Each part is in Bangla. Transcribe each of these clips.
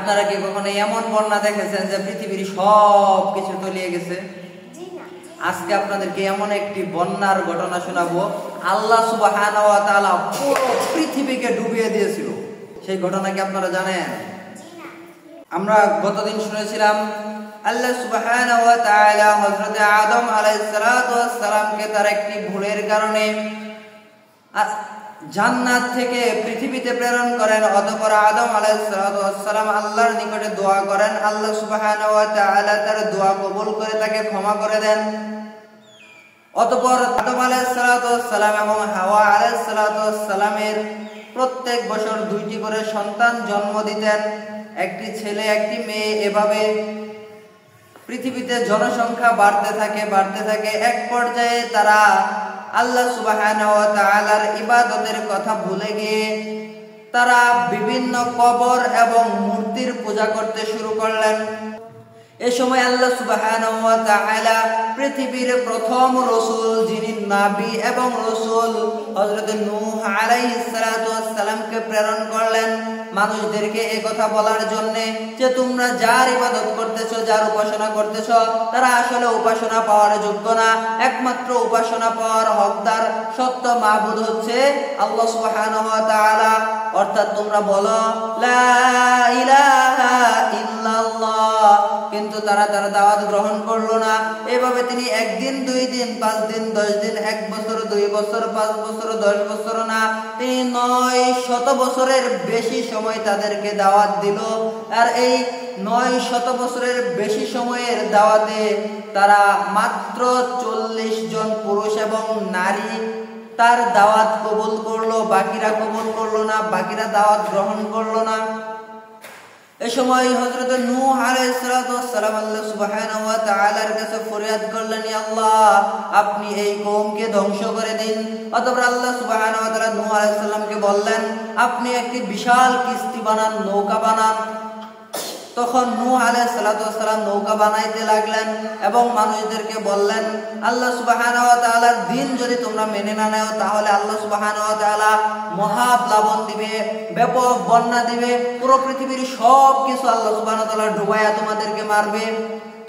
আপনারা কি কখনো এমন বন্যা দেখেছেন যে পৃথিবীর সব কিছু তলিয়ে গেছে? আজকে আপনাদেরকে এমন একটি বন্যার ঘটনা শোনাবো। আল্লাহ সুবহানাহু ওয়া তাআলা পুরো পৃথিবীকে ডুবিয়ে দিয়েছিল। সেই ঘটনা কি আপনারা জানেন? আমরা গতদিন শুনেছিলাম আল্লাহ সুবহানাহু ওয়া তাআলা হযরত আদম আলাইহিস সালাতু ওয়াস সালামকে তার একটি ভুলের কারণে জান্নাত থেকে পৃথিবীতে প্রেরণ করেন। অতঃপর আদম আলাইহিস সালাতু ওয়াস সালাম আল্লাহর নিকটে দোয়া করেন। আল্লাহ সুবহানাহু ওয়া তাআলা তার দোয়া কবুল করে তাকে ক্ষমা করে দেন। অতঃপর আদম আলাইহিস সালাতু ওয়াস সালাম এবং হাওয়া আলাইহিস সালাতু ওয়াস সালামের প্রত্যেক বছর দুইটি করে সন্তান জন্ম দিতেন, একটি ছেলে একটি মেয়ে। এভাবে পৃথিবীতে জনসংখ্যা বাড়তে থাকে। এক পর্যায়ে তারা আল্লাহ সুবহানাহু ওয়া তাআলার ইবাদতের কথা ভুলে গিয়ে তারা বিভিন্ন কবর এবং মূর্তির পূজা করতে শুরু করলেন। এ সময় আল্লাহ সুবহানাহু ওয়া তাআলা পৃথিবীর প্রথম রাসূল, যিনি নবী এবং রাসূল হযরত নূহ আলাইহিস সালাতু ওয়াস সালামকে প্রেরণ করলেন মানুষদেরকে এই কথা বলার জন্য যে তোমরা যার ইবাদত করতেছো, যার উপাসনা করতেছো, তারা আসলে উপাসনা পাওয়ার যোগ্য না। একমাত্র উপাসনা পাওয়ার হকদার সত্য মাবুদ হচ্ছে আল্লাহ সুবহানাহু ওয়া তাআলা। অর্থাৎ তোমরা বলো লা ইলাহা ইল্লাল্লাহ। কিন্তু তারা তার দাওয়াত গ্রহণ করলো না। এভাবে তিনি একদিন, 2 দিন, 5 দিন, 10 দিন, 1 বছর, 2 বছর, 5 বছর, 10 বছর না, তিনি 900 বছরের বেশি সময় তাদেরকে দাওয়াত দিল। আর এই 900 বছরের বেশি সময়ের দাওয়াতে তারা মাত্র 40 জন পুরুষ এবং নারী তার দাওয়াত কবুল করলো, বাকিরা কবুল করলো না, বাকিরা দাওয়াত গ্রহণ করলো না। এই সময় হযরত নূহ আলাইহিস সালাতু ওয়াস সালাম আল্লাহ সুবহানাহু ওয়া তাআলার কাছে ফরিয়াদ করলেন, ইয়া আল্লাহ, আপনি এই কওমকে ধ্বংস করে দিন। অতঃপর আল্লাহ সুবহানাহু ওয়া তাআলা নূহ আলাইহিস সালামকে বললেন, আপনি একটি বিশাল কিস্তি বানান, নৌকা বানান। তখন নূহ আলাইহিস সালাতু ওয়াস সালাম নৌকা বানাইতে লাগলেন এবং মানুষদেরকে বললেন, আল্লাহ সুবহানাহু ওয়া তাআলার দ্বীন যদি তোমরা মেনে না নাও, তাহলে আল্লাহ সুবহানাহু ওয়া তাআলা মহাপ্লাবন দিবে, ব্যাপক বন্যা দিবে, পুরো পৃথিবীর সব কিছু আল্লাহ সুবহানাহু ওয়া তাআলা ডুবাইয়া তোমাদেরকে মারবে।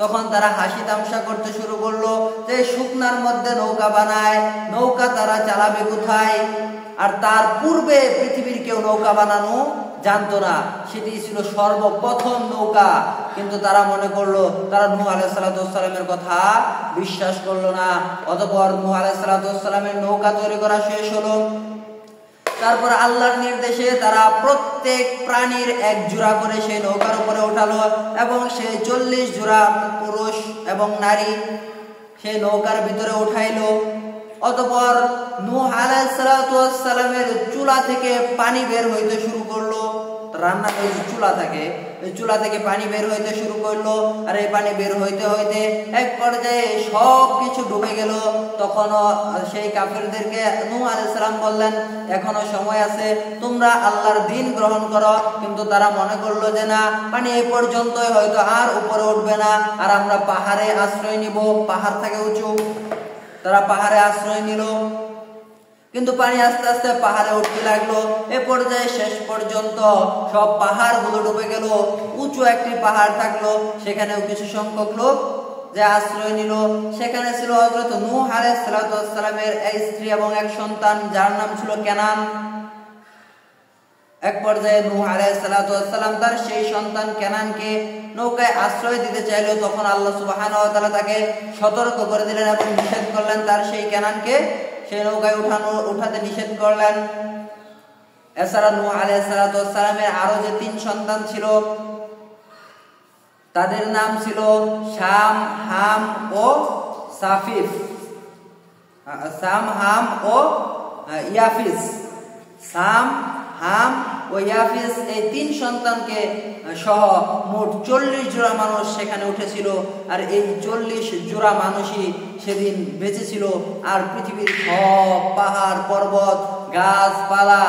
তখন তারা হাসি তামাশা করতে শুরু করলো যে শুকনার মধ্যে নৌকা বানায়, নৌকা তারা চালাবে কোথায়? আর তার পূর্বে পৃথিবীর কেউ নৌকা বানানো জানতো না, সেটি ছিল সর্বপ্রথম নৌকা। কিন্তু তারা মনে করলো, তারা নূহ আলাইহিস সালাতু ওয়াস সালামের কথা বিশ্বাস করলো না। অতঃপর নূহ আলাইহিস সালাতু ওয়াস সালামের নৌকা তৈরি করা শেষ হলো। তারপর আল্লাহর নির্দেশে তারা প্রত্যেক প্রাণীর 1 জোড়া করে সেই নৌকার উপরে ওঠালো এবং সেই 40 জোড়া পুরুষ এবং নারী সেই নৌকার ভিতরে উঠাইলো। অতঃপর নূহ আলাইহিস সালাতু ওয়াস সালামের চুলা থেকে পানি বের হইতে শুরু করলো। রান্না করে চুলা থাকে, চুলা থেকে পানি বের হইতে শুরু করলো। আর এই পানি বের হইতে হইতে এক পর্যায়ে সব কিছু ডুবে গেল। তখনও সেই কাফিরদেরকে নূহ আলাইহিস সালাম বললেন, এখনো সময় আছে, তোমরা আল্লাহর দ্বীন গ্রহণ করো। কিন্তু তারা মনে করলো যে না, পানি এই পর্যন্তই, হয়তো আর উপরে উঠবে না, আর আমরা পাহাড়ে আশ্রয় নিব, পাহাড় থেকে উঁচু। তারা পাহাড়ে আশ্রয় নিল, কিন্তু পানি আস্তে আস্তে পাহাড়ে উঠতে লাগলো। এ পর্যায়ে শেষ পর্যন্ত সব পাহাড়গুলো ডুবে গেল। উঁচু একটি পাহাড় থাকলো, সেখানেও কিছু সংখ্যক লোক যে আশ্রয় নিল। সেখানে ছিল হযরত নূহ আলাইহিস সালাতু ওয়াস সালামের এক স্ত্রী এবং এক সন্তান, যার নাম ছিল কেনান। এক পর্যায়ে নূহ আলাইহিস সালাতু ওয়াস সালাম তার সেই সন্তান কেনানকে নৌকায় আশ্রয় দিতে চাইল। তখন আল্লাহ সুবহানাহু ওয়া তাআলা তাকে সতর্ক করে দিলেন এবং নিষেধ করলেন, তার সেই কেনানকে সেই নৌকায় উঠাতে নিষেধ করলেন। এছাড়া নূহ আলাইহিস সালাতু ওয়াস সালামের আরো যে 3 সন্তান ছিল, তাদের নাম ছিল শাম, হাম ও সাফিফ। সাম, হাম ও ইয়াফিস। সাম, হাম ও ইয়াফিস, এই 3 সন্তানকে সহ মোট 40 জোড়া মানুষ সেখানে উঠেছিল। আর এই 40 জোড়া মানুষই সেদিন বেঁচে ছিল। আর পৃথিবীর সব পাহাড় পর্বত গাছপালা,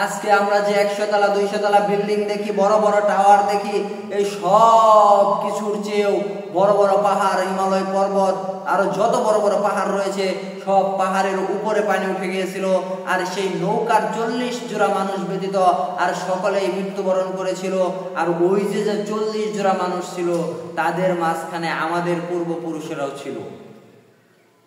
আজকে আমরা যে 100 তলা 200 তলা বিল্ডিং দেখি, বড় বড় টাওয়ার দেখি, এই সব কিছুর চেয়েও বড় বড় পাহাড়, হিমালয় পর্বত, আরো যত বড় বড় পাহাড় রয়েছে সব পাহাড়ের উপরে পানি উঠে গিয়েছিল। আর সেই নৌকার 40 জোড়া মানুষ ব্যতীত আর সকলেই মৃত্যুবরণ করেছিল। আর ওই যে 40 জোড়া মানুষ ছিল তাদের মাঝখানে আমাদের পূর্বপুরুষেরাও ছিল,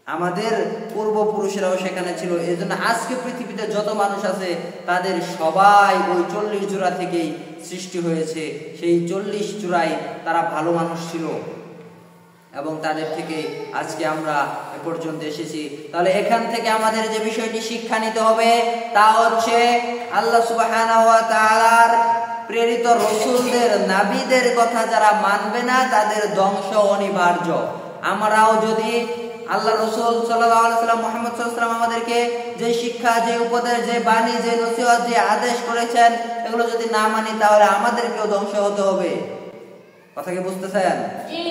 আমাদের পূর্বপুরুষেরাও সেখানে ছিল। এই জন্য আজকে পৃথিবীতে যত মানুষ আছে তাদের সবাই ওই 40 জোড়া থেকেই সৃষ্টি হয়েছে। সেই 40 জোড়াই তারা ভালো মানুষ ছিল এবং তাদের থেকে আজকে আমরা এ পর্যন্ত এসেছি। তাহলে এখান থেকে আমাদের যে বিষয়টি শিক্ষা নিতে হবে তা হচ্ছে আল্লাহ সুবহানাহু ওয়া তাআলার প্রেরিত রাসূলদের, নবীদের কথা যারা মানবে না তাদের ধ্বংস অনিবার্য। আমরাও যদি আল্লাহ রাসূল সাল্লাল্লাহু আলাইহি ওয়াসাল্লাম, মুহাম্মদ সাল্লাল্লাহু আলাইহি ওয়াসাল্লাম আমাদেরকে যে শিক্ষা, যে উপদেশ, যে বাণী, যে নসিহত, যে আদেশ করেছেন এগুলো যদি না মানি তাহলে আমাদেরকেও ধ্বংস হতে হবে। কথা কি বুঝতেছেন?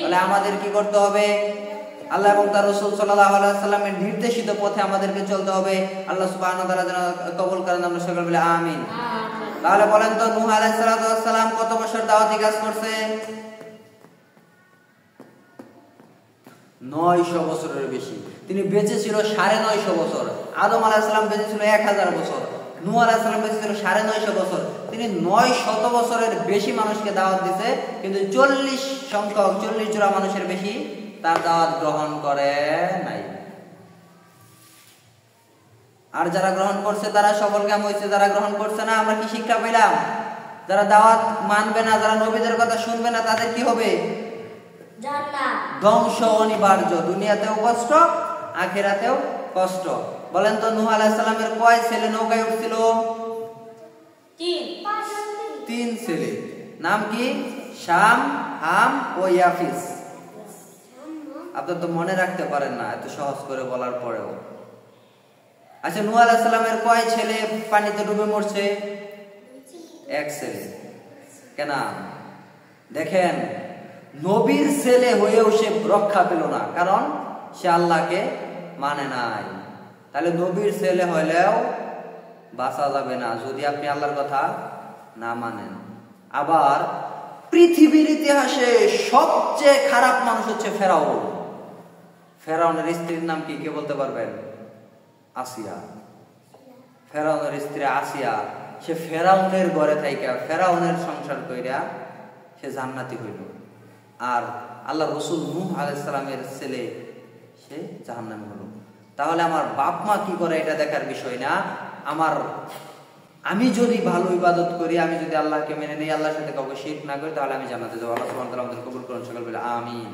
তাহলে আমাদের কি করতে হবে? আল্লাহ এবং তার রাসূল সাল্লাল্লাহু আলাইহি ওয়াসাল্লামের নির্দেশিত পথে আমাদেরকে চলতে হবে। আল্লাহ সুবহানাহু ওয়া তাআলা যেন কবুল করেন, আমরা সকলে বলি আমিন। তাহলে বলেন তো, নূহ আলাইহিস সালাম কত বছর দাওয়াতি কাজ করছে? 900 বছরের বেশি। তিনি বেঁচে ছিল 950 বছর। আদম আলাইহিস সালাম বেঁচে ছিল 1000 বছর। নূহ আলাইহিস সালাম বেঁচে ছিল 950 বছর। তিনি 900 বছরের বেশি মানুষকে দাওয়াত দিতে, কিন্তু 40 জোড়া মানুষের বেশি তার দাওয়াত গ্রহণ করে নাই। আর যারা গ্রহণ করছে তারা সফলকাম হয়েছে, যারা গ্রহণ করছে না আমরা কি শিক্ষা পেলাম? যারা দাওয়াত মানবে না, যারা নবীদের কথা শুনবে না তাদের কি হবে? ধ্বংস অনিবার্য। দুনিয়াতেও কষ্ট, আখিরাতেও কষ্ট। বলেন তো, নূহ আলাইহিস সালামের কয় ছেলে নৌকায় উঠছিল? 3 ছেলে। নাম কি? শাম, হাম ও ইয়াফিস। আপনারা তো মনে রাখতে পারেন না এত সহজ করে বলার পরেও। আচ্ছা, নূহ আলাইহিস সালামের কয় ছেলে পানিতে ডুবে মরছে? 1 ছেলে। কেন? দেখেন, নবীর ছেলে হয়েও সে রক্ষা পেল না, কারণ সে আল্লাহকে মানে নাই। তাহলে নবীর ছেলে হলেও বাঁচা যাবে না যদি আপনি আল্লাহর কথা না মানেন। আবার পৃথিবীর ইতিহাসে সবচেয়ে খারাপ মানুষ হচ্ছে ফেরাউন। ফেরাউনের স্ত্রীর নাম কি, কে বলতে পারবেন? আসিয়া। ফেরাউনের স্ত্রী আসিয়া, সে ফেরাউনের ঘরে থাইকা ফেরাউনের সংসার কইরা সে জান্নাতি হইল। আর আল্লাহ রাসূল নূহ আলাইহিস সালামের ছেলে সে জাহান্নামী হলো। তাহলে আমার বাপ মা কি করে এটা দেখার বিষয় না। আমি যদি ভালো ইবাদত করি, আমি যদি আল্লাহকে মেনে নেই, আল্লাহর সাথে কাউকে শিরক না করি, তাহলে আমি জান্নাতে যাব। আল্লাহ সুবহানাহু ওয়া তাআলা আমাদের কবুল করুন। সকলে বলে আমিন।